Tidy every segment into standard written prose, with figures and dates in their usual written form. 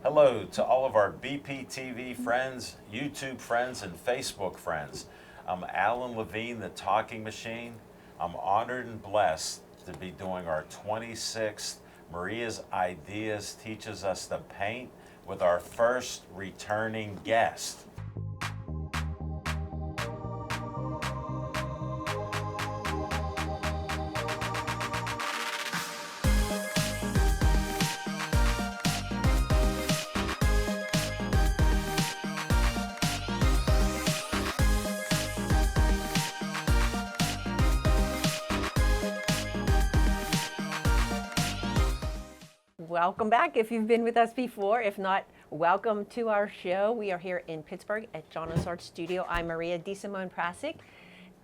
Hello to all of our BPTV friends, YouTube friends, and Facebook friends. I'm Alan Levine, the Talking Machine. I'm honored and blessed to be doing our 26th Maria's Ideas Teaches Us to Paint with our first returning guest. Welcome back if you've been with us before. If not, welcome to our show. We are here in Pittsburgh at Johno's Art Studio. I'm Maria DeSimone-Prasic,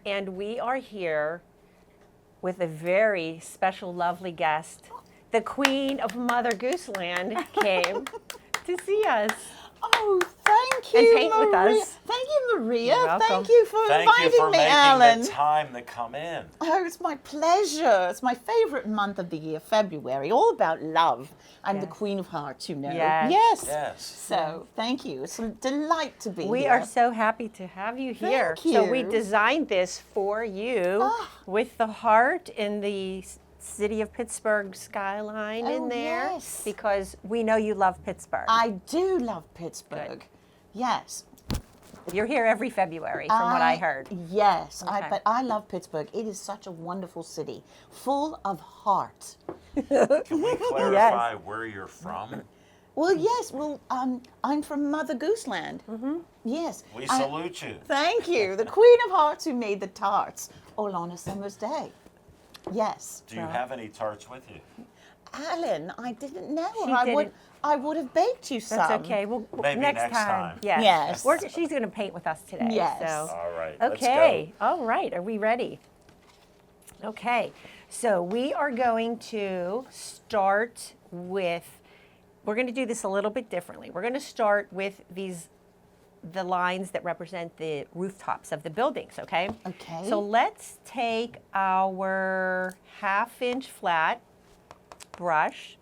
and we are here with a very special, lovely guest. The Queen of Mother Goose Land came to see us. Oh, thank you, And paint Maria. with us. Thank you, Maria. You're welcome. Thank you for Thank you inviting for me, making Alan. the time to come in. Oh, it's my pleasure. It's my favorite month of the year, February. All about love. I'm the Yes. Queen of Hearts, you know. Yes. Yes. So, thank you. It's a delight to be We here. are so happy to have you here. Thank So we you. designed this for you Ah. with the heart in the city of Pittsburgh skyline in Oh, there, yes. because we know you love Pittsburgh. I do love Pittsburgh. Good. Yes. You're here every February, from what I heard. Yes, Okay. but I love Pittsburgh. It is such a wonderful city, full of heart. Can we clarify where you're from? Well, yes. Well, I'm from Mother Goose Land. Mm-hmm. Yes. We salute you. Thank you. The Queen of Hearts who made the tarts all on a summer's day. Yes. Do you have any tarts with you? Alan, I didn't know. She I didn't. I would have baked you some. That's okay. Well, Maybe next time. Yes. Yes. She's going to paint with us today. Yes. So. All right. Okay. All right. Are we ready? Okay. So we are going to start with, we're going to do this a little bit differently. We're going to start with the lines that represent the rooftops of the buildings, okay? Okay. So let's take our 1/2-inch flat brush,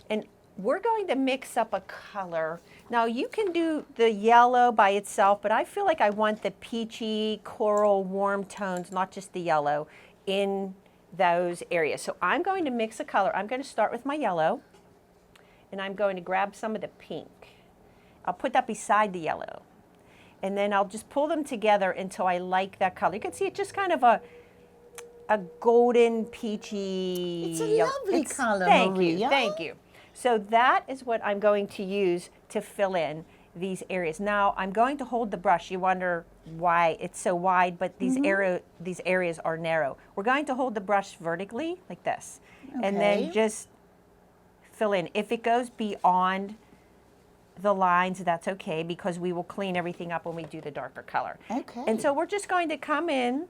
and we're going to mix up a color. Now you can do the yellow by itself, but I feel like I want the peachy, coral, warm tones, not just the yellow, in those areas. So I'm going to mix a color. I'm going to start with my yellow, and I'm going to grab some of the pink. I'll put that beside the yellow, and then I'll just pull them together until I like that color. You can see it's just kind of a golden peachy. It's a lovely color, Thank Maria. you, thank you. So that is what I'm going to use to fill in these areas. Now I'm going to hold the brush. You wonder why it's so wide, but these areas are narrow. We're going to hold the brush vertically like this, and then Okay. just fill in. If it goes beyond the lines, that's okay, because we will clean everything up when we do the darker color. Okay. And so we're just going to come in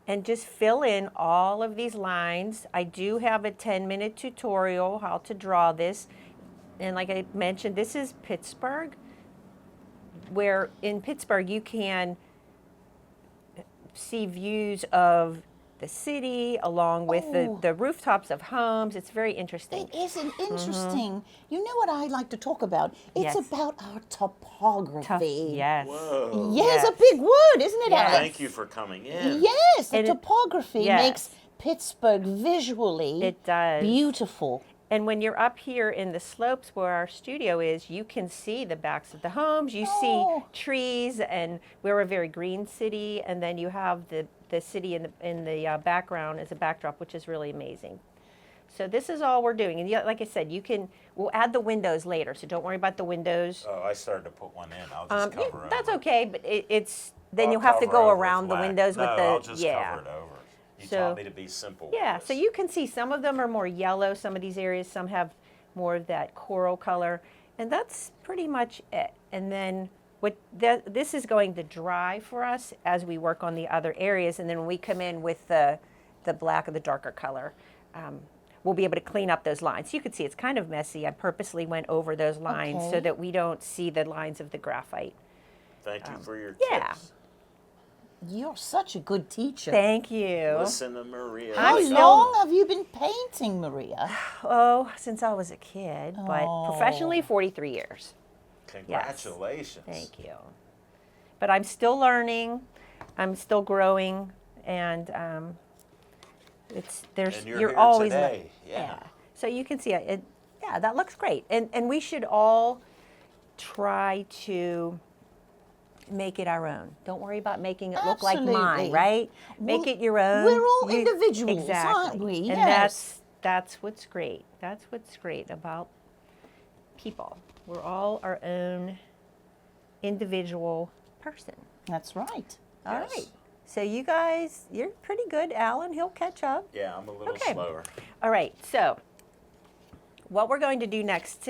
and just fill in all of these lines. I do have a 10-minute tutorial how to draw this. And like I mentioned, this is Pittsburgh, where in Pittsburgh you can see views of the city along with the rooftops of homes. It's very interesting. It is interesting. You know what I like to talk about? It's Yes. about our topography. Yes. Whoa. Yes, Yes. a big word, isn't it, Yes. Alex? Thank you for coming in. Yes, the And topography yes. makes Pittsburgh visually It does. beautiful. And when you're up here in the slopes where our studio is, you can see the backs of the homes. You see Oh. trees, and we're a very green city. And then you have the city in the background as a backdrop, which is really amazing. So this is all we're doing. And like I said, we'll add the windows later. So don't worry about the windows. Oh, I started to put one in. I'll just Yeah, cover over. that's okay, but then I'll you'll have to cover go over around the black. windows No, with the I'll just yeah. cover it over. You So- taught me to be simple. with Yeah, so this. you can see some of them are more yellow, some of these areas, some have more of that coral color, and that's pretty much it. And then this is going to dry for us as we work on the other areas, and then when we come in with the black or the darker color, we'll be able to clean up those lines. You can see it's kind of messy. I purposely went over those lines so Okay. that we don't see the lines of the graphite. Thank you for your yeah. tips. You're such a good teacher. Thank you. Listen to Maria. How I'm long have you been painting, Maria? Oh, since I was a kid, but professionally 43 years. Congratulations. Thank you. But I'm still learning. I'm still growing, and And you're you're here always today. Yeah. So you can see it. Yeah, that looks great. And we should all try to make it our own. Don't worry about making it look like mine, Absolutely. right? Make Well, it your own. we're all individuals, exactly. aren't we? And Yes. that's what's great. That's what's great about people. We're all our own individual person. That's right. All Yes. right. So you guys, you're pretty good, Alan. He'll catch up. Yeah, I'm a little Okay. slower. All right. So what we're going to do next,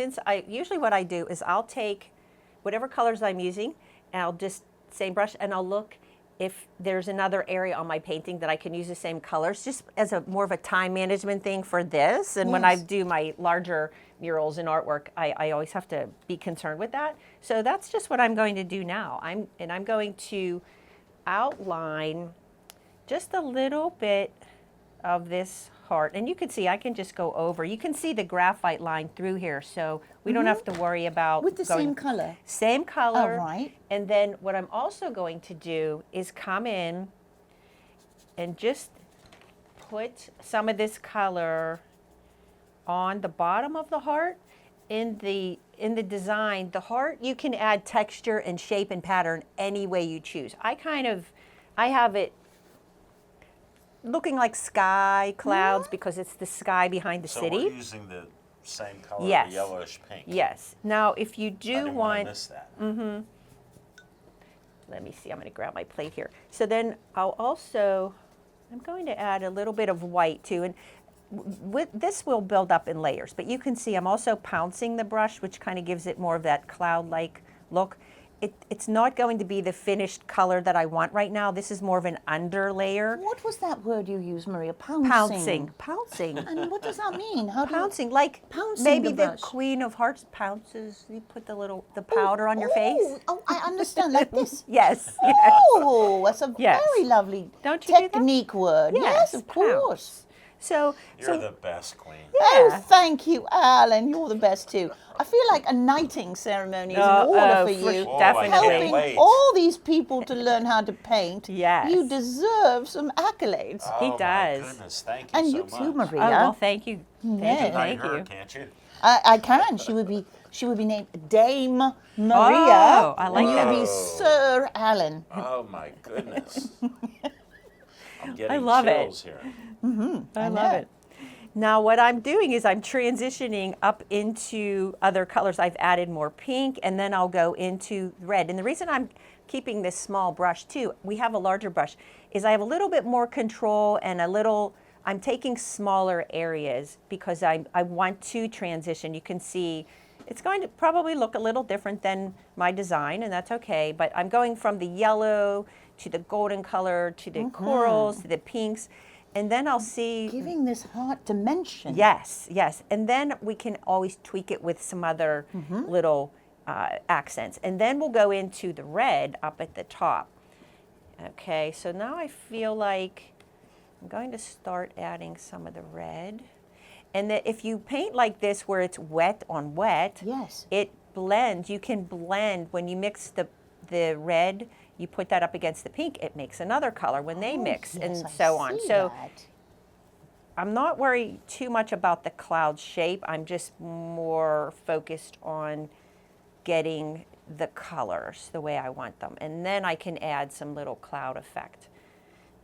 usually what I do is I'll take whatever colors I'm using, and I'll just same brush, and I'll look if there's another area on my painting that I can use the same colors, just as a more of a time management thing for this. And when I Yes. do my larger murals and artwork, I always have to be concerned with that. So that's just what I'm going to do now. I'm going to outline just a little bit of this heart. And you can see, I can just go over. You can see the graphite line through here, so we don't have to worry about With the same color. Same color. All right. And then what I'm also going to do is come in and just put some of this color on the bottom of the heart. In the design, the heart, you can add texture and shape and pattern any way you choose. I have it looking like sky clouds because it's the sky behind the So city. we're using the same color, Yes. the yellowish pink. Yes. Now, if you I do didn't want to want, miss that. let me see, I'm going to grab my plate here. So then I'm going to add a little bit of white too. And this will build up in layers, but you can see I'm also pouncing the brush, which kind of gives it more of that cloud-like look. It's not going to be the finished color that I want right now. This is more of an under layer. What was that word you used, Maria? Pouncing. Pouncing. And what does that mean? How do you... Pouncing, like Pouncing maybe the the brush. Queen of Hearts pounces. You put the powder on your face. Oh, I understand. Like this. Yes. Oh, that's a Yes. very lovely Don't you do that? technique word. Yes, of pounce. course. So You're the best, Queen. Oh, Yeah. thank you, Alan. You're the best too. I feel like a knighting ceremony is in Oh, order oh, for for you. sure. Oh, Definitely. I can't Helping wait. all these people to learn how to paint. Yes. You deserve some accolades. Oh, He my does. goodness, thank you And so you much. too, Maria. Oh, well, thank you. Yeah. Thank Knight you. her, Thank you. can't you? I can. She would be named Dame Maria. Oh, I like and that. you'll be Sir Alan. Oh my goodness. I'm getting I love it. chills here. I love know. it. Now what I'm doing is I'm transitioning up into other colors. I've added more pink, and then I'll go into red. And the reason I'm keeping this small brush too, we have a larger brush, is I have a little bit more control and I'm taking smaller areas because I want to transition. You can see it's going to probably look a little different than my design, and that's okay. But I'm going from the yellow to the golden color to the corals to the pinks. And then I'll see, Giving this heart dimension. yes. And then we can always tweak it with some other little accents. And then we'll go into the red up at the top. Okay, so now I feel like I'm going to start adding some of the red. And that if you paint like this where it's wet on wet, Yes. it blends. You can blend when you mix the red. You put that up against the pink, it makes another color when they mix, Yes, and I so on. see So that. I'm not worried too much about the cloud shape. I'm just more focused on getting the colors the way I want them. And then I can add some little cloud effect.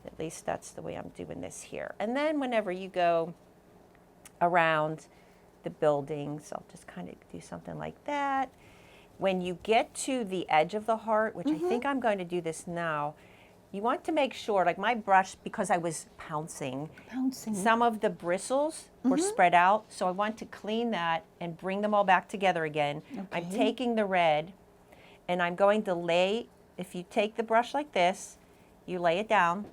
At least that's the way I'm doing this here. And then whenever you go around the buildings, I'll just kind of do something like that. When you get to the edge of the heart, which I think I'm going to do this now, you want to make sure, like my brush, because I was pouncing, some of the bristles were spread out, so I want to clean that and bring them all back together again. I'm Okay. taking the red, and I'm going to lay, if you take the brush like this, you lay it down,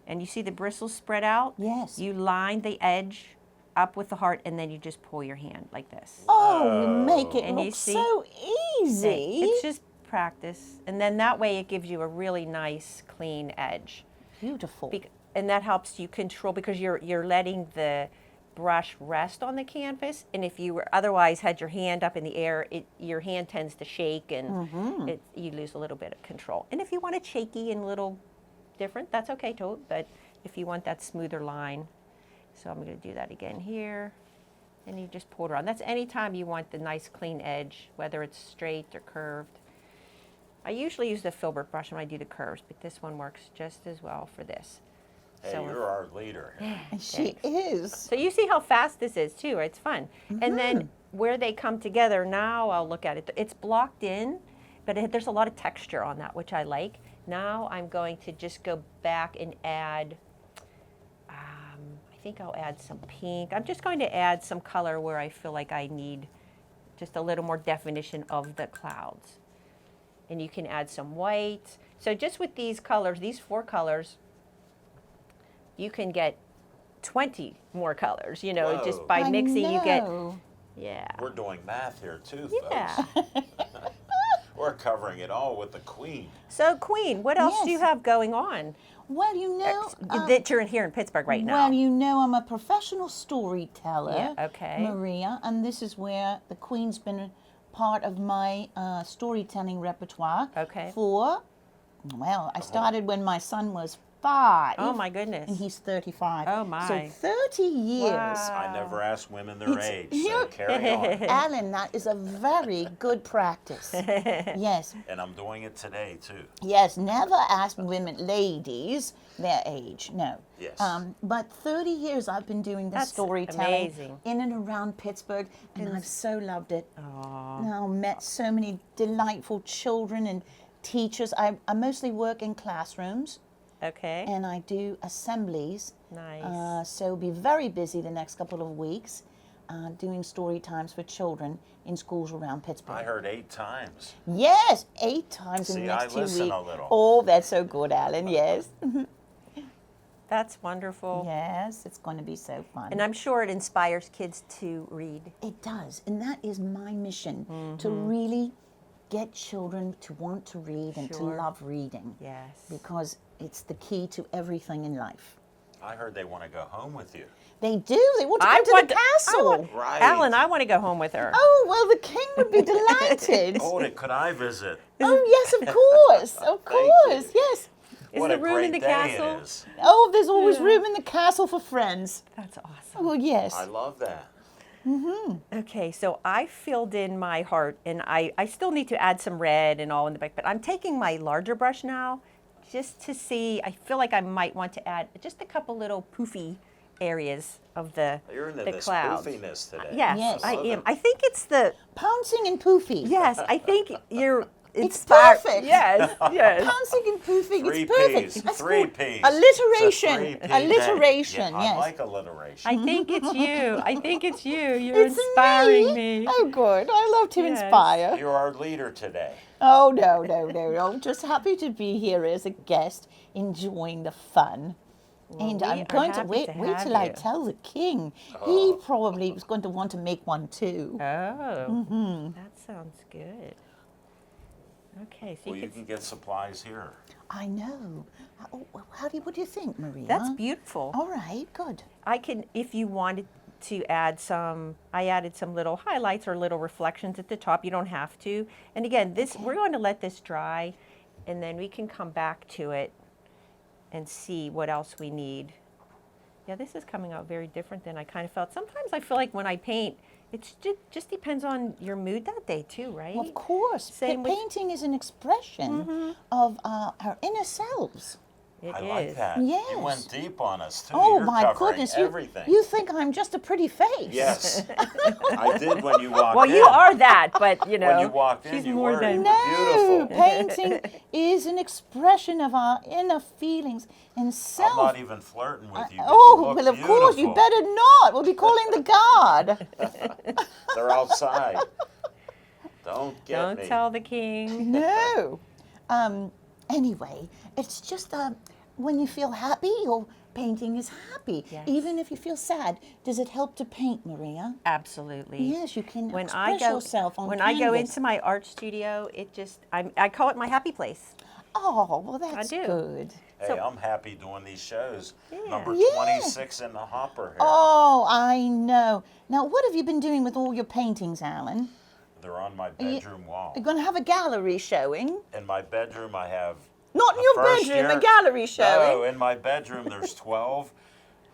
and you see the bristles spread out? Yes. You line the edge up with the heart, and then you just pull your hand like this. Oh, you make it And you look see- so easy. It's just practice, and then that way it gives you a really nice, clean edge. Beautiful. And that helps you control, because you're letting the brush rest on the canvas, and if you were otherwise had your hand up in the air, your hand tends to shake, and you lose a little bit of control. And if you want it shaky and a little different, that's okay too, but if you want that smoother line. So I'm going to do that again here, and you just pull it around. That's anytime you want the nice clean edge, whether it's straight or curved. I usually use the filbert brush when I do the curves, but this one works just as well for this. Hey, So you're our leader here. She is. So you see how fast this is too, it's fun. And then where they come together, now I'll look at it. It's blocked in, but there's a lot of texture on that, which I like. Now I'm going to just go back and add, I think I'll add some pink. I'm just going to add some color where I feel like I need just a little more definition of the clouds. And you can add some white. So just with these colors, these 4 colors, you can get 20 more colors, you know, Whoa. just by I mixing you get, know. yeah. We're doing math here too, Yeah. folks. We're covering it all with the queen. So Queen, what else do you Yes. have going on Well, you know, that you're here in Pittsburgh right now? well, you know, I'm a professional storyteller, Yeah, okay. Maria, and this is where the Queen's been part of my storytelling repertoire. Okay. For, well, I started when my son was 5. Oh my goodness. And he's 35. Oh, my. So 30 years. Wow. I never ask women their age, so you- carry on. Alan, that is a very good practice. Yes. And I'm doing it today too. Yes, never ask women, ladies, their age. No. Yes. But 30 years I've been doing this That's storytelling amazing. in and around Pittsburgh, and I've so loved it. Aw. Now met so many delightful children and teachers. I mostly work in classrooms, Okay. and I do assemblies. Nice. So we'll be very busy the next couple of weeks doing story times for children in schools around Pittsburgh. I heard 8 times. Yes, 8 times in See, the next I 2 listen weeks. a little. Oh, that's so good, Alan. Yes. That's wonderful. Yes, it's going to be so fun. And I'm sure it inspires kids to read. It does. And that is my mission, to Mm-hmm. really get children to want to read and to Sure. love reading. Yes. Because it's the key to everything in life. I heard they want to go home with you. They do. They want to come to the castle. Right. Alan, I want to go home with her. Oh, well, the king would be delighted. Hold it, could I visit? Oh, yes, of course. Of Thank you. course. Yes. Is What there a room great in the day castle? it is. Oh, there's always room in the castle for friends. That's awesome. Oh, yes. I love that. Okay, so I filled in my heart, and I still need to add some red and all in the back, but I'm taking my larger brush now just to see. I feel like I might want to add just a couple little poofy areas of the You're into the this clouds. poofiness today. Yes, Yes. I love am. it. I think it's the Pouncing and poofy. yes. I think you're It's inspired. perfect. Yes, yes. Pouncing and poofing, Three it's perfect. P's. That's 3 called P's. alliteration. It's a 3P day. Alliteration, Yeah, yes. I like alliteration. I think it's you. I think it's you. You're It's inspiring me. Oh, good. I love to Yes. inspire. You're our leader today. Oh, no, no, no, no. Just happy to be here as a guest, enjoying the fun. And we I'm are going to happy wait to wait have till I you. tell the king. Oh. He probably was going to want to make one too. Oh, that sounds good. Okay, so Well, you you can can get supplies here. I know. What do you think, Maria? that's beautiful. All right, good. I can, if you wanted to add some, I added some little highlights or little reflections at the top. You don't have to. And again, this we're going to let this dry, and then we can come back to it and see what else we need. Yeah, this is coming out very different than I kind of felt. Sometimes I feel like when I paint, it just depends on your mood that day too, right? Of course. Same with- Painting is an expression of our inner selves. It I is. like that. Yes. You went deep on us too. Oh, You're my covering goodness. everything. You think I'm just a pretty face. Yes. I did when you walked Well, in. you are that, but you know, When you walked in, she's you more were. than No, Beautiful. painting is an expression of our inner feelings and I'm self. not even flirting with you. but Oh, you look well, of course, you beautiful. better not. We'll be calling the guard. They're outside. Don't get Don't me. tell the king. No. Anyway, it's just when you feel happy or painting is happy. Yes. Even if you feel sad, does it help to paint, Maria? Absolutely. Yes, you can When express yourself on when I go canvas. into my art studio, I call it my happy place. Oh, well, that's do. good. Hey, So- I'm happy doing these shows. Yeah. Number Yeah. 26 in the hopper here. Oh, I know. Now, what have you been doing with all your paintings, Alan? They're on my bedroom wall. You're going to have a gallery showing? In my bedroom, I have. Not in the your first bedroom, a year- gallery showing. No, in my bedroom, there's 12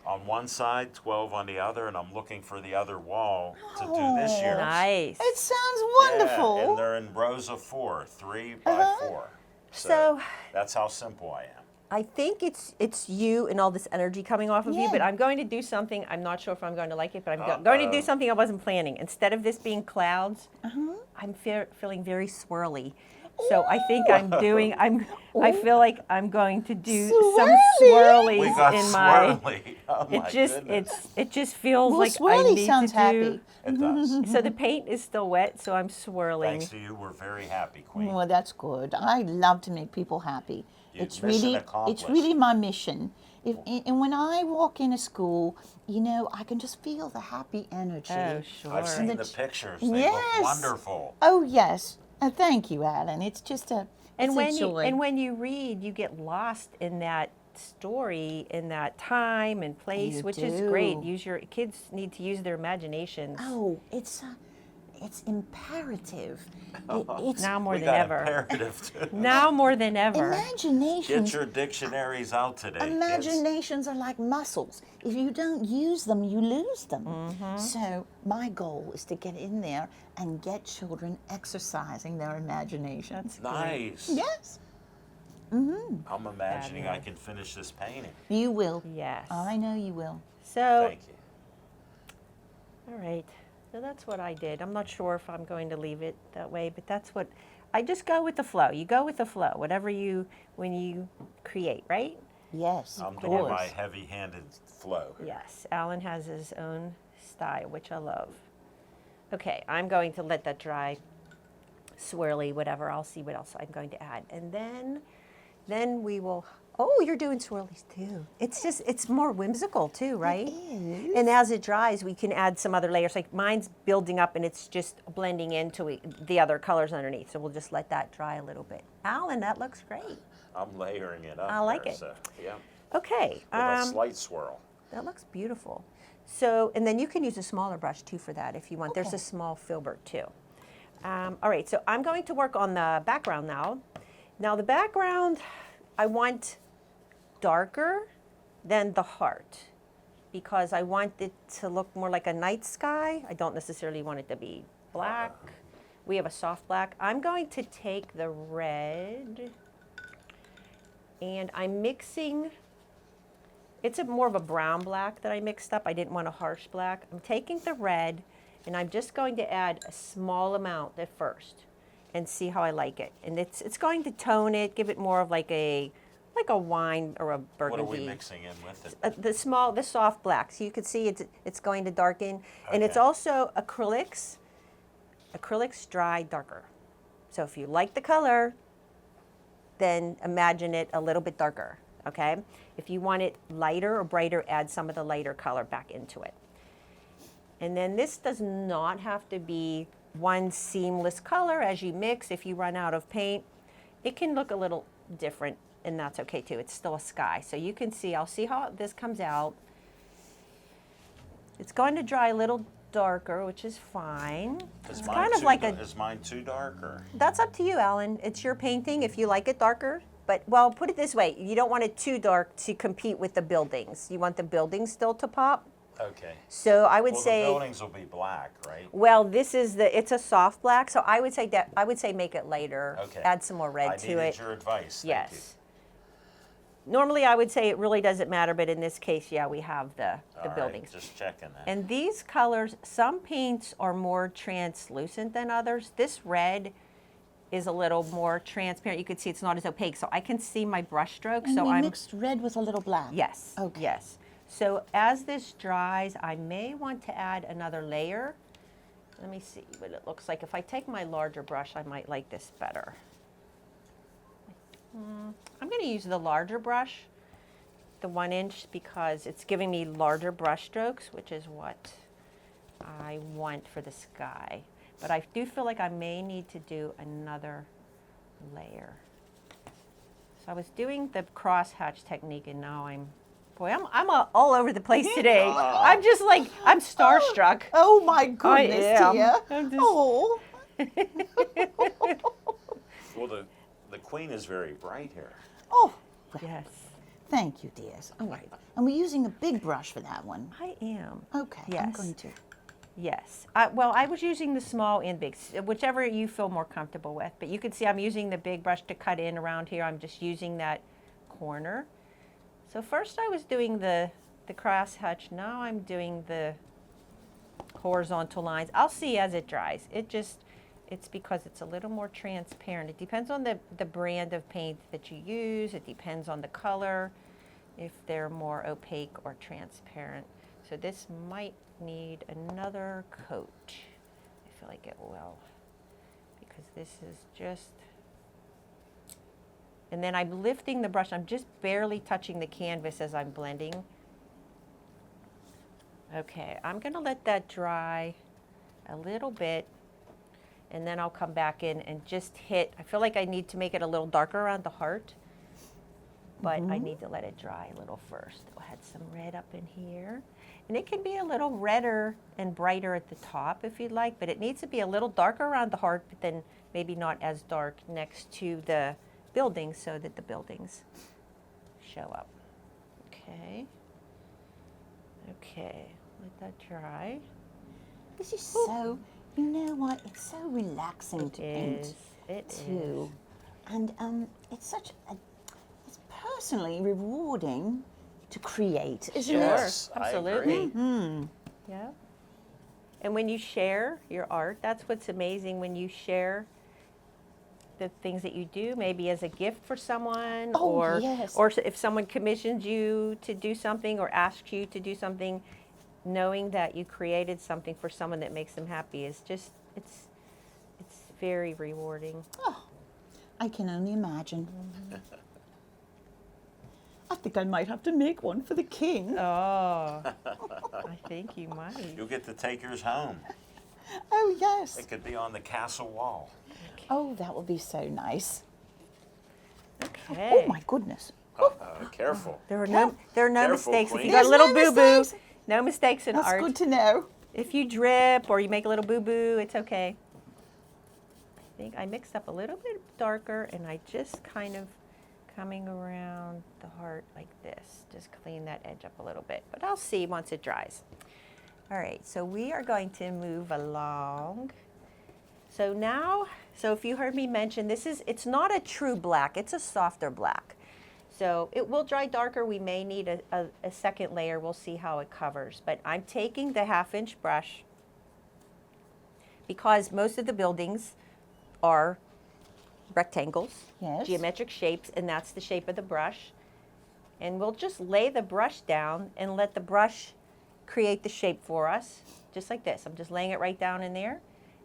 on one side, 12 on the other, and I'm looking for the other wall to do this year. Nice. It sounds Yeah, wonderful. and they're in rows of 4, 3 by Uh-huh. 4. So- that's how simple I am. I think it's you and all this energy coming off of you, Yeah. but I'm going to do something. I'm not sure if I'm going to like it, but I'm going to do something I wasn't planning. Instead of this being clouds, I'm feeling very swirly. So I think I feel like I'm going to do some Swirly? We swirlies got in my. swirly. Oh my goodness. It just feels Well, like I swirly need sounds to do. happy. It does. So the paint is still wet, so I'm swirling. Thanks to you, we're very happy, Queen. Well, that's good. I love to make people happy. Mission accomplished. It's really my mission. And when I walk in a school, you know, I can just feel the happy energy. Oh, sure. I've seen And the the pictures. They Yes. look wonderful. Oh yes, thank you, Alan. It's just a And it's when a joy. when you read, you get lost in that story, in that time and place, You which is great. do. Your kids need to use their imaginations. Oh, it's imperative. It's Now more We than got ever. imperative too. Now more than ever. imaginations. Get your dictionaries out today, kids. Imaginations are like muscles. If you don't use them, you lose them. Mm-hmm. So my goal is to get in there and get children exercising their imagination. That's great. Nice. Yes, I'm imagining I can finish this painting. you will. Yes. I know you will. So, Thank you. all right. So that's what I did. I'm not sure if I'm going to leave it that way, but that's what I just go with the flow. You go with the flow, whatever when you create, right? Yes, I'm of doing course. my heavy-handed flow. Yes, Alan has his own style, which I love. Okay, I'm going to let that dry, swirly, whatever. I'll see what else I'm going to add. And then we will, oh, you're doing swirlies too. It's more whimsical too, right? is. And as it dries, we can add some other layers. Like mine's building up and it's just blending into the other colors underneath. So we'll just let that dry a little bit. Alan, that looks great. I'm layering it up. I like there, it. So, yeah, Okay. with a slight swirl. That looks beautiful. So, and then you can use a smaller brush too for that if you want. There's Okay. a small filbert too. All right, so I'm going to work on the background now. Now the background, I want darker than the heart because I want it to look more like a night sky. I don't necessarily want it to be black. We have a soft black. I'm going to take the red and I'm mixing. It's more of a brown black that I mixed up. I didn't want a harsh black. I'm taking the red and I'm just going to add a small amount at first and see how I like it. And it's going to tone it, give it more of like a wine or a burgundy. What are we mixing in with it? The soft black. So you can see it's going to darken. And it's Okay. also acrylics. Acrylics dry darker. So if you like the color, then imagine it a little bit darker, okay? If you want it lighter or brighter, add some of the lighter color back into it. And then this does not have to be one seamless color as you mix. If you run out of paint, it can look a little different, and that's okay too. It's still a sky. So you can see, I'll see how this comes out. It's going to dry a little darker, which is fine. Is It's mine kind of too like da- Is mine too dark or? That's up to you, Alan. It's your painting. If you like it darker, but well, put it this way: you don't want it too dark to compete with the buildings. You want the buildings still to pop. Okay. So I would Well, say, the buildings will be black, right? well, it's a soft black. So I would say make it lighter. Okay. Add some more red I to needed it. your advice. Thank Yes. Normally, I would say it really doesn't matter, but in this case, yeah, we have the you. All right, buildings. just checking that. And these colors, some paints are more translucent than others. This red is a little more transparent. You can see it's not as opaque, so I can see my brush strokes. And So we I'm mixed red with a little black. yes, Okay. yes. So as this dries, I may want to add another layer. Let me see what it looks like. If I take my larger brush, I might like this better. I'm going to use the larger brush, the 1 inch because it's giving me larger brush strokes, which is what I want for the sky. But I do feel like I may need to do another layer. So I was doing the crosshatch technique, and now I'm all over the place today. I'm just like, I'm starstruck. Oh my goodness, am. dear. I'm just- Oh. Well, the queen is very bright here. Oh. Yes, Thank you, dears. All right. And we're using a big brush for that one. I am. Okay. I'm Yes. going to. Yes. Well, I was using the small and big, whichever you feel more comfortable with. But you can see I'm using the big brush to cut in around here. I'm just using that corner. So first I was doing the crosshatch. Now I'm doing the horizontal lines. I'll see as it dries. It's because it's a little more transparent. It depends on the brand of paint that you use. It depends on the color, if they're more opaque or transparent. So this might need another coat. I feel like it will, because this is just, and then I'm lifting the brush. I'm just barely touching the canvas as I'm blending. Okay, I'm gonna let that dry a little bit, and then I'll come back in and just hit. I feel like I need to make it a little darker around the heart, but I need to let it dry a little first. I'll add some red up in here. And it can be a little redder and brighter at the top if you'd like, but it needs to be a little darker around the heart, but then maybe not as dark next to the buildings so that the buildings show up. Okay. Okay, let that dry. This is so, you know what? It's so relaxing to paint. It too. And it's it's personally rewarding to create, isn't Sure, it? Yes, I absolutely. agree. Yeah. And when you share your art, that's what's amazing, when you share the things that you do, maybe as a gift for someone, Oh, or yes. or if someone commissions you to do something or asks you to do something, knowing that you created something for someone that makes them happy is just, it's very rewarding. Oh, I can only imagine. I think I might have to make one for the king. Oh, I think you might. You'll get to take yours home. Oh, yes. It could be on the castle wall. Oh, that would be so nice. Okay. Oh, my goodness. Careful. There are no Careful, mistakes. If Queen. you got a There's little no boo-boo, mistakes. no mistakes in That's art. good to know. If you drip or you make a little boo-boo, it's okay. I think I mixed up a little bit darker, and I just kind of coming around the heart like this. Just clean that edge up a little bit, but I'll see once it dries. All right, so we are going to move along. So now, if you heard me mention, it's not a true black, it's a softer black. So it will dry darker. We may need a second layer. We'll see how it covers. But I'm taking the 1/2-inch brush because most of the buildings are rectangles, Yes. geometric shapes, and that's the shape of the brush. And we'll just lay the brush down and let the brush create the shape for us, just like this. I'm just laying it right down in there.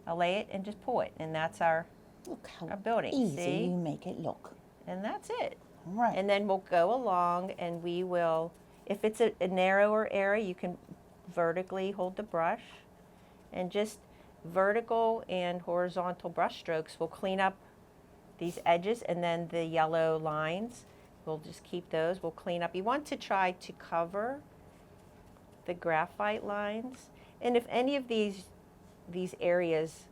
I'll lay it and just pull it, and that's our Look how building. easy See? you make it look. And that's it. All right. And then we'll go along, and we will, if it's a narrower area, you can vertically hold the brush, and just vertical and horizontal brush strokes will clean up these edges, and then the yellow lines, we'll just keep those. We'll clean up. You want to try to cover the graphite lines, and if any of these areas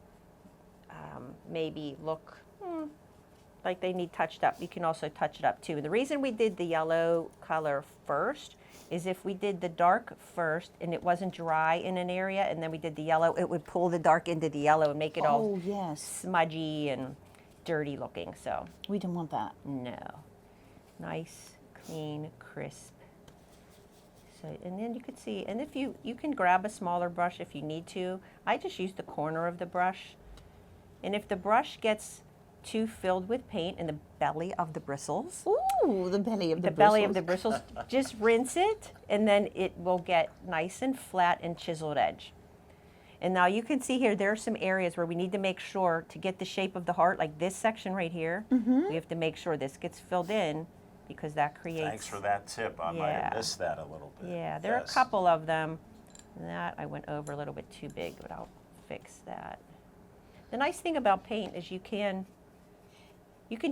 maybe look like they need touched up, you can also touch it up too. And the reason we did the yellow color first is if we did the dark first and it wasn't dry in an area, and then we did the yellow, it would pull the dark into the yellow and make it all Oh, yes. smudgy and dirty looking. So We don't want that. no, nice, clean, crisp. So, and then you could see, and if you can grab a smaller brush if you need to. I just use the corner of the brush. And if the brush gets too filled with paint in the belly of the bristles, Ooh, the belly of the belly of the bristles. bristles, just rinse it, and then it will get nice and flat and chiseled edge. And now you can see here, there are some areas where we need to make sure to get the shape of the heart, like this section right here. We have to make sure this gets filled in because that creates. Thanks for that tip. I might have missed that a little bit. Yeah, there are a couple of them. That I went over a little bit too big, but I'll fix that. The nice thing about paint is you can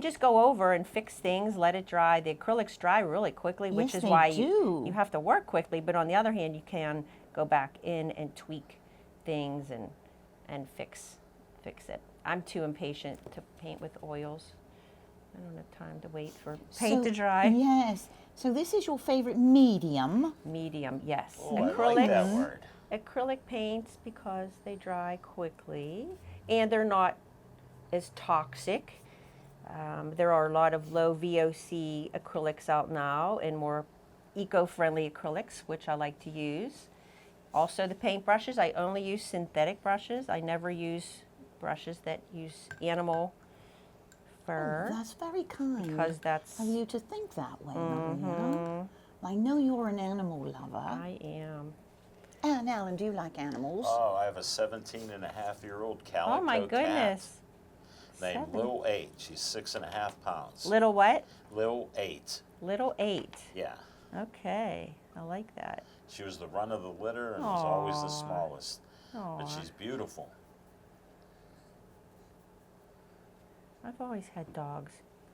just go over and fix things, let it dry. The acrylics dry really quickly, which is why you have to work quickly. But on the other hand, you can go back in and tweak things and fix it. I'm too impatient to paint with oils. I don't have time to wait for paint to dry. Yes. So this is your favorite medium. Medium, yes. Oh, I like that word. Acrylic paints because they dry quickly and they're not as toxic. There are a lot of low VOC acrylics out now and more eco-friendly acrylics, which I like to use. Also the paint brushes, I only use synthetic brushes. I never use brushes that use animal fur. Oh, that's very kind. Because that's of you to think that way, Maria. I know you're an animal lover. I am. And Alan, do you like animals? Oh, I have a 17-and-a-half-year-old calico Oh my goodness. cat named Lil 8. She's 6.5 pounds. Little what? Lil 8. Little 8. Yeah. Okay, I like that. She was the run of the litter and was always the smallest. Aww. But she's beautiful. I've always had dogs.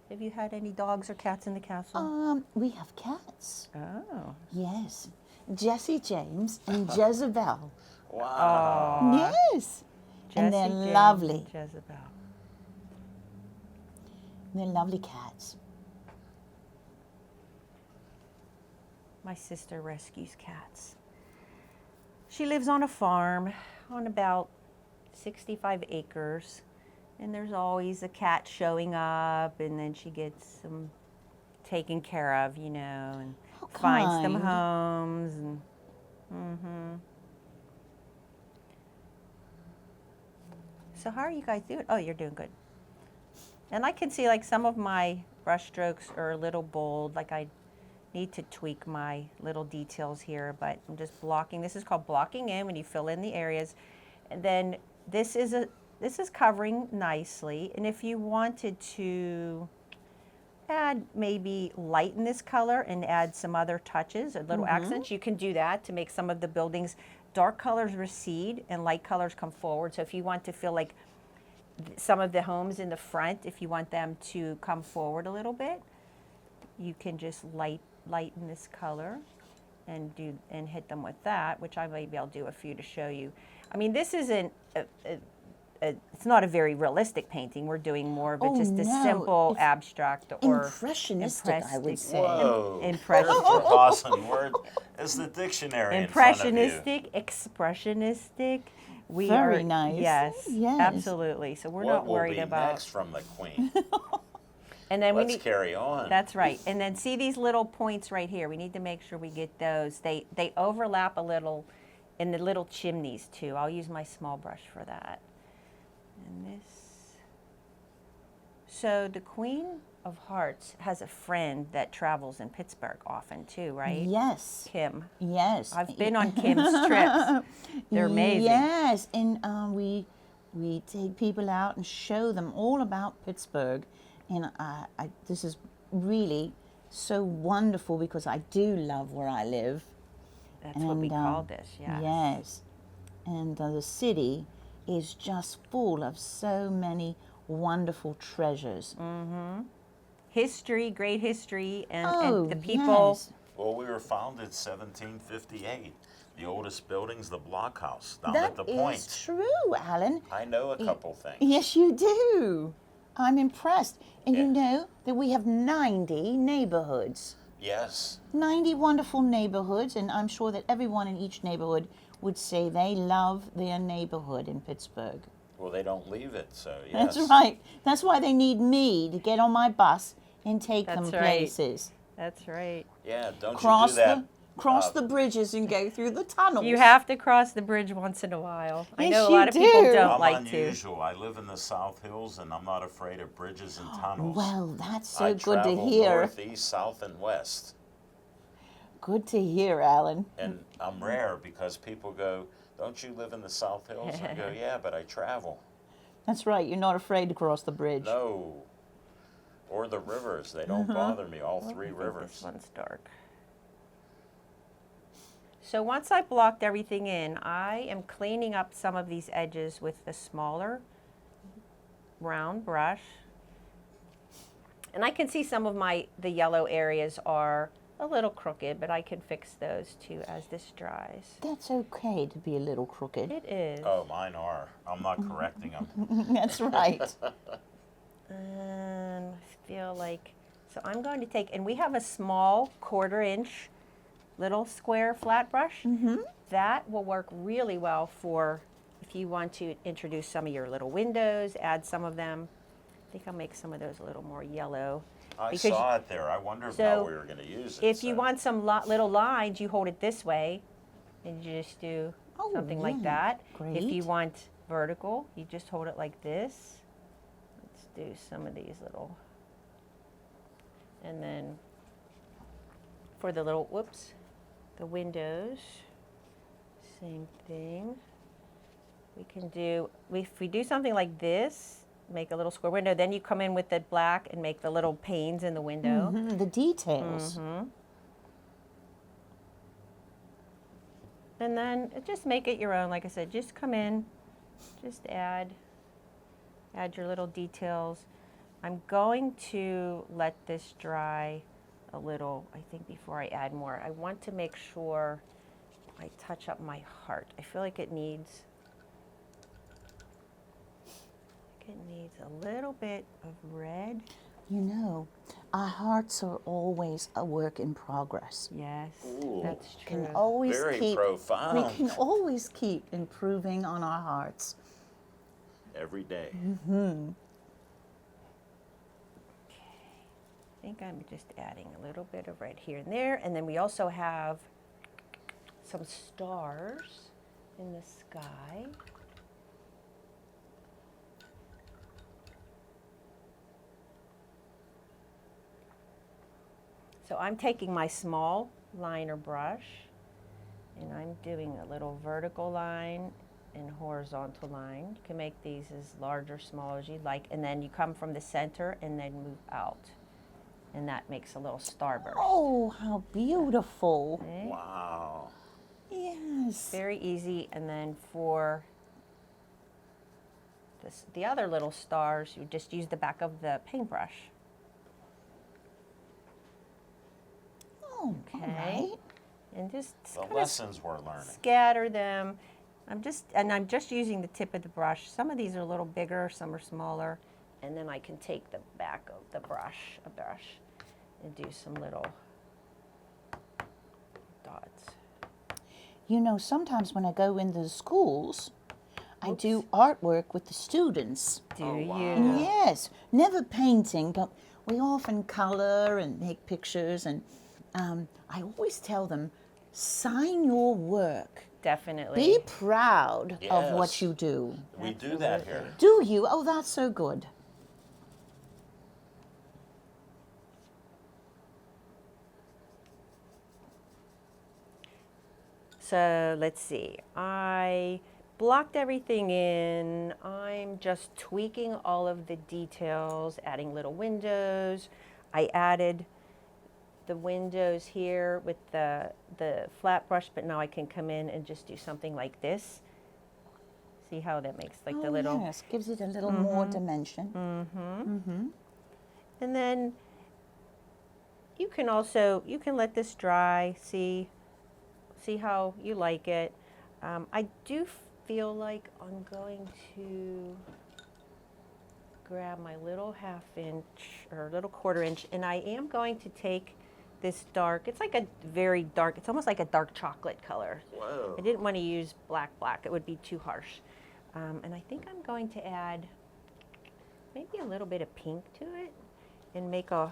Have you had any dogs or cats in the castle? We have cats. Oh. Yes. Jesse James and Jezebel. Wow. Yes. Jesse, and they're James, lovely. and Jezebel. They're lovely cats. My sister rescues cats. She lives on a farm on about 65 acres. And there's always a cat showing up, and then she gets them taken care of, you know, and finds them homes. And, So how are you guys doing? Oh, you're doing good. And I can see like some of my brush strokes are a little bold, like I need to tweak my little details here, but I'm just blocking. This is called blocking in when you fill in the areas. And then this is covering nicely, and if you wanted to add maybe lighten this color and add some other touches or little accents, you can do that to make some of the buildings dark colors recede and light colors come forward. So if you want to feel like some of the homes in the front, if you want them to come forward a little bit, you can just lighten this color and hit them with that, which I'll do a few to show you. I mean, this isn't it's not a very realistic painting. We're doing more of a simple abstract or impressionistic, I would say. Whoa. Impressionistic. Awesome word is the dictionary in front of you. Impressionistic, expressionistic. Very nice. Yes, Yes. absolutely. So we're not worried What will be about. next from the queen? And then Let's carry on. That's right. And then see these little points right here. We need to make sure we get those. They overlap a little in the little chimneys too. I'll use my small brush for that. And this. So the Queen of Hearts has a friend that travels in Pittsburgh often too, right? Yes. Kim. Yes. I've been on Kim's trips. They're amazing. Yes, and we take people out and show them all about Pittsburgh, and this is really so wonderful because I do love where I live. That's what we call this, yes. Yes, and the city is just full of so many wonderful treasures. Mm-hmm. History, great history, and the people. Yes. Well, we were founded 1758. The oldest building's the blockhouse down at the That point. is true, Alan. I know a couple things. Yes, you do. I'm impressed. And you know that we have 90 neighborhoods. Yes. 90 wonderful neighborhoods, and I'm sure that everyone in each neighborhood would say they love their neighborhood in Pittsburgh. Well, they don't leave it, so yes. That's right. That's why they need me to get on my bus and take them That's right. places. That's right. Yeah, don't Cross you do that. Cross the bridges and go through the tunnels. You have to cross the bridge once in a while. I Yes, know a you lot of people do. don't I'm like unusual. I live in the South Hills, and I'm not afraid of bridges and tunnels. Well, that's I so good to travel hear. north, east, south, and west. Good to hear, Alan. And I'm rare because people go, don't you live in the South Hills? I go, yeah, but I travel. That's right. You're not afraid to cross the bridge. No. Or the rivers, they don't bother me, all three I think rivers. This one's dark. So once I blocked everything in, I am cleaning up some of these edges with the smaller round brush. And I can see some of the yellow areas are a little crooked, but I can fix those too as this dries. That's okay to be a little crooked. It is. Oh, mine are. I'm not correcting them. That's right. And I feel like, so I'm going to take, and we have a small 1/4 inch little square flat brush. That will work really well for if you want to introduce some of your little windows, add some of them. I think I'll make some of those a little more yellow. I Because saw it there. I wondered so how we were going to use it. If you so- want some little lines, you hold it this way and you just do Oh, something like yeah. that. If you Great. want vertical, you just hold it like this. Let's do some of these little, and then for the little, whoops, the windows, same thing. We can do, if we do something like this, make a little square window, then you come in with the black and make the little panes in the window. The details. And then just make it your own. Like I said, just come in, just add your little details. I'm going to let this dry a little, I think, before I add more. I want to make sure I touch up my heart. I feel like it needs a little bit of red. You know, our hearts are always a work in progress. Yes, Ooh. that's true. Can always Very keep, profound. We can always keep improving on our hearts. Every day. I think I'm just adding a little bit of red here and there. And then we also have some stars in the sky. So I'm taking my small liner brush and I'm doing a little vertical line and horizontal line. You can make these as large or small as you'd like, and then you come from the center and then move out. And that makes a little starburst. Oh, how beautiful. Okay? Wow. Yes. Very easy. And then for the other little stars, you just use the back of the paintbrush. Oh, Okay. all right. And just The kind of lessons we're learning. scatter them. I'm just using the tip of the brush. Some of these are a little bigger, some are smaller. And then I can take the back of the brush, and do some little dots. You know, sometimes when I go into the schools, I do artwork with the students. Do Oh, you? wow. Yes, never painting, but we often color and make pictures. And I always tell them, sign your work. Definitely. Be proud of what Yes. you do. We do that here. Do you? Oh, that's so good. So let's see. I blocked everything in. I'm just tweaking all of the details, adding little windows. I added the windows here with the flat brush, but now I can come in and just do something like this. See how that makes like the Oh, little. yes, gives it a little more dimension. And then you can let this dry, see how you like it. I do feel like I'm going to grab my little 1/2 inch or little 1/4 inch, and I am going to take this dark, it's like a very dark, it's almost like a dark chocolate color. Whoa. I didn't want to use black, it would be too harsh. And I think I'm going to add maybe a little bit of pink to it and make a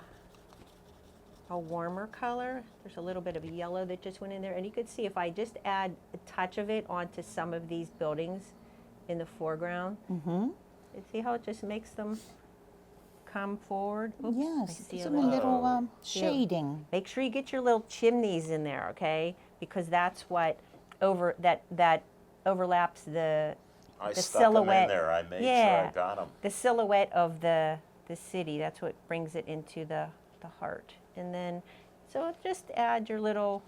warmer color. There's a little bit of yellow that just went in there. And you could see if I just add a touch of it onto some of these buildings in the foreground. You see how it just makes them come forward? Oops, I Yes, see it's a a little- little shading. Make sure you get your little chimneys in there, okay? Because that's what that overlaps the I the stuck 'em in silhouette. there. I made sure Yeah. I got them. the silhouette of the the city. That's what brings it into the heart. And then, so just add your little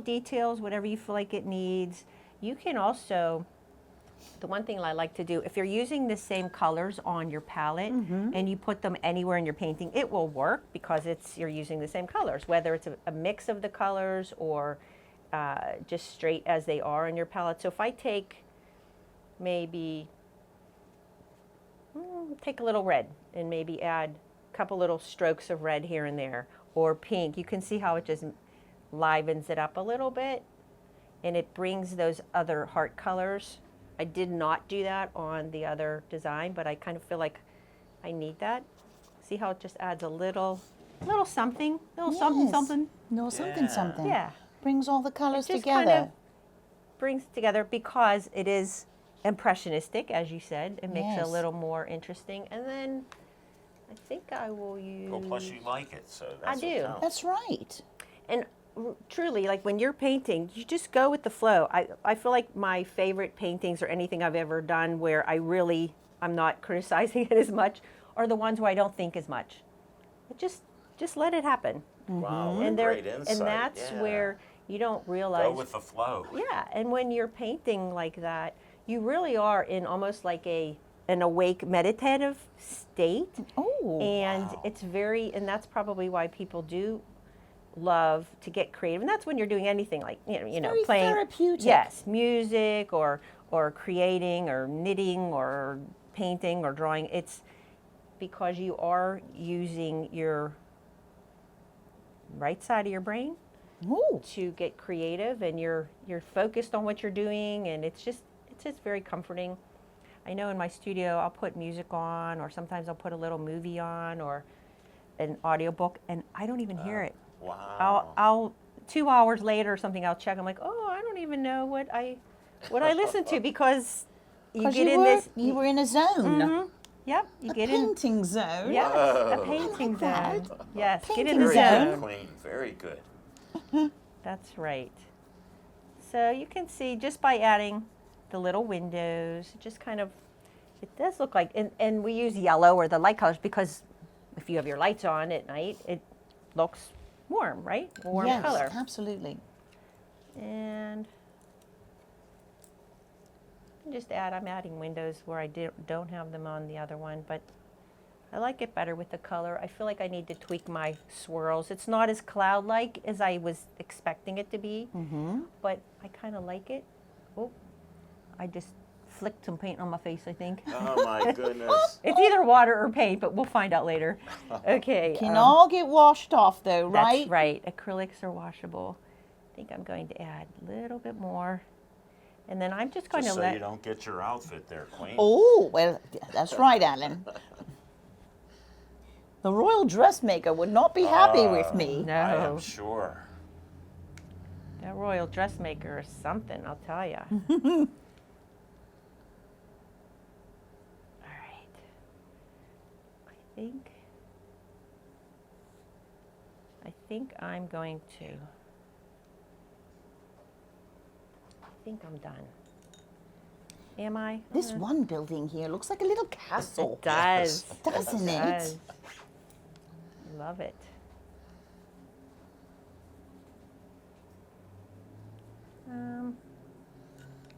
details, whatever you feel like it needs. You can also, the one thing I like to do, if you're using the same colors on your palette and you put them anywhere in your painting, it will work because you're using the same colors, whether it's a mix of the colors or just straight as they are in your palette. So if I take maybe, take a little red and maybe add a couple little strokes of red here and there, or pink, you can see how it just livens it up a little bit and it brings those other heart colors. I did not do that on the other design, but I kind of feel like I need that. See how it just adds a little something, something. No, something. Yeah. Brings all the colors It just together. kind of brings it together because it is impressionistic, as you said. It makes it a Yes. little more interesting. And then I think I will use. Well, plus you like it, so that's do. what counts. That's right. And truly, like when you're painting, you just go with the flow. I feel like my favorite paintings or anything I've ever done where I'm not criticizing it as much are the ones where I don't think as much. It just let it happen. Wow, what a And great insight. and that's yeah. where you don't realize. Go with the flow. Yeah, and when you're painting like that, you really are in almost like an awake meditative state. Oh, And wow. it's and that's probably why people do love to get creative. And that's when you're doing anything like, very playing. therapeutic. Yes, music or creating or knitting or painting or drawing. It's because you are using your right side of your brain Ooh. to get creative, and you're focused on what you're doing, and it's just very comforting. I know in my studio I'll put music on, or sometimes I'll put a little movie on or an audiobook, and I don't even hear it. Wow. I'll 2 hours later or something, I'll check. I'm like, oh, I don't even know what I listened to, because you 'Cause get you in were, this. you were in a zone. Mhm. Yep, you A get in. painting zone. Yes, a Whoa. painting like that. zone. Yes, get in Painting the Very zone. good, Queen. Very good. That's right. So you can see just by adding the little windows, it just kind of, it does look like, and we use yellow or the light colors because if you have your lights on at night, it looks warm, right? Warm Yes, color. absolutely. And just I'm adding windows where I don't have them on the other one, but I like it better with the color. I feel like I need to tweak my swirls. It's not as cloud-like as I was expecting it to be, but I kind of like it. Oh, I just flicked some paint on my face, I think. Oh my goodness. It's either water or paint, but we'll find out later. Okay. Can all get washed off though, right? That's right. Acrylics are washable. I think I'm going to add a little bit more. And then I'm just going Just to so you don't get your outfit there, Queen. Oh, well, that's right, Alan. The royal dressmaker would not be happy with me. No. I am sure. That royal dressmaker is something, I'll tell you. All right. I think I'm going to. I think I'm done. Am I? This one building here looks like a little castle. It does. Doesn't it? does. Love it.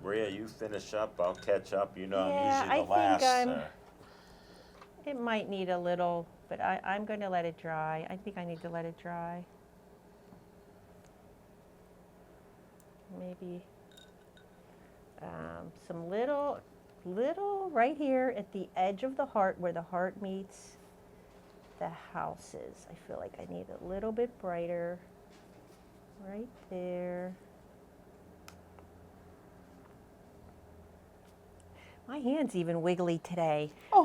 Maria, you finish up. I'll catch up. You know, Yeah, I'm I usually the think last. I'm- It might need a little, but I'm going to let it dry. I think I need to let it dry. Maybe some little right here at the edge of the heart where the heart meets the houses. I feel like I need a little bit brighter right there. My hand's even wiggly today. I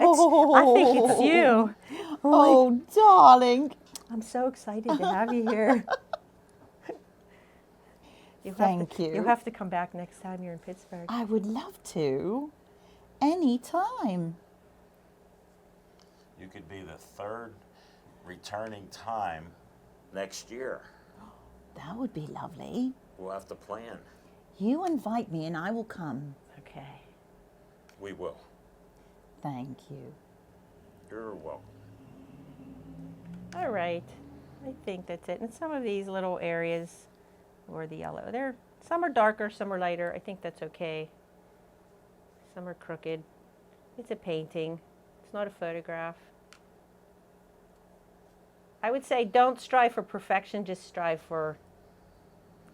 think it's you. Oh, darling. I'm so excited to have you here. Thank you. You'll have to come back next time you're in Pittsburgh. I would love to. Anytime. You could be the third returning time next year. That would be lovely. We'll have to plan. You invite me and I will come. Okay. We will. Thank you. You're welcome. All right, I think that's it. And some of these little areas or the yellow, some are darker, some are lighter. I think that's okay. Some are crooked. It's a painting. It's not a photograph. I would say don't strive for perfection, just strive for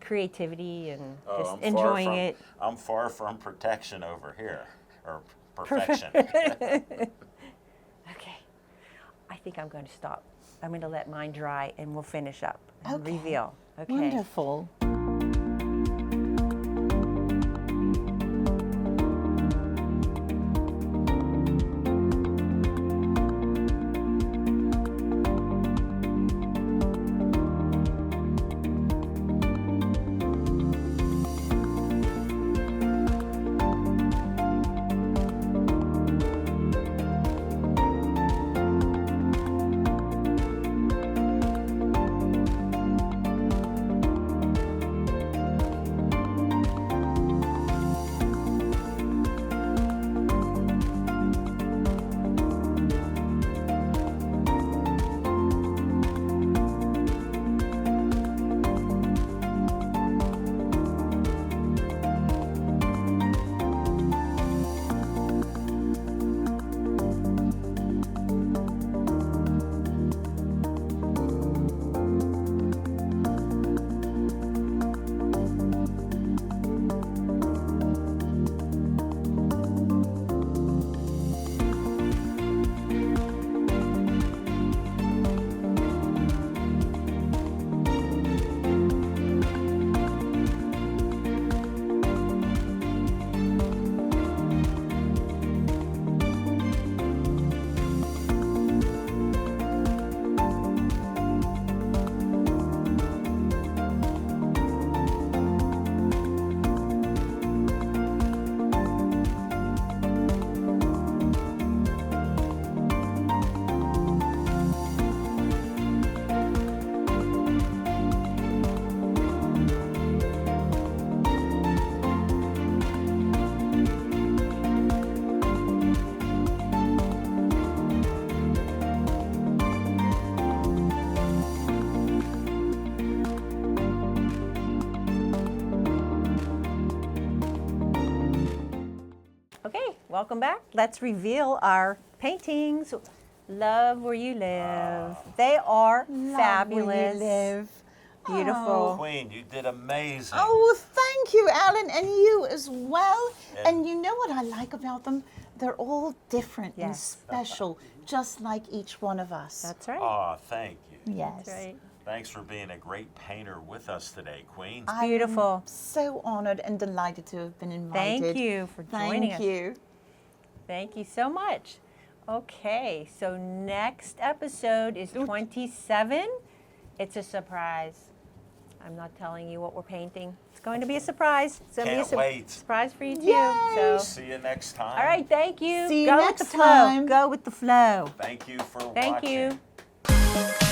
creativity and just enjoying it. I'm far from protection over here, or perfection. Okay, I think I'm going to stop. I'm going to let mine dry and we'll finish up and Okay. reveal. Okay. Wonderful. Okay, welcome back. Let's reveal our paintings. Love Where You Live. They are fabulous. Where you live. Beautiful. Queen, you did amazing. Oh, thank you, Alan, and you as well. And- And you know what I like about them? They're all different and Yes. special, just like each one of us. That's right. Oh, thank you. Yes. That's right. Thanks for being a great painter with us today, Queen. I'm Beautiful. so honored and delighted to have been invited. Thank you for joining us. Thank you. Thank you so much. Okay, so next episode is 27. It's a surprise. I'm not telling you what we're painting. It's going to be a surprise. It's going to be a Can't wait. surprise for you too. Yay! So, See you next time. all right, thank you. See you Go next with the flow. time. Go with the flow. Thank you for Thank watching. you.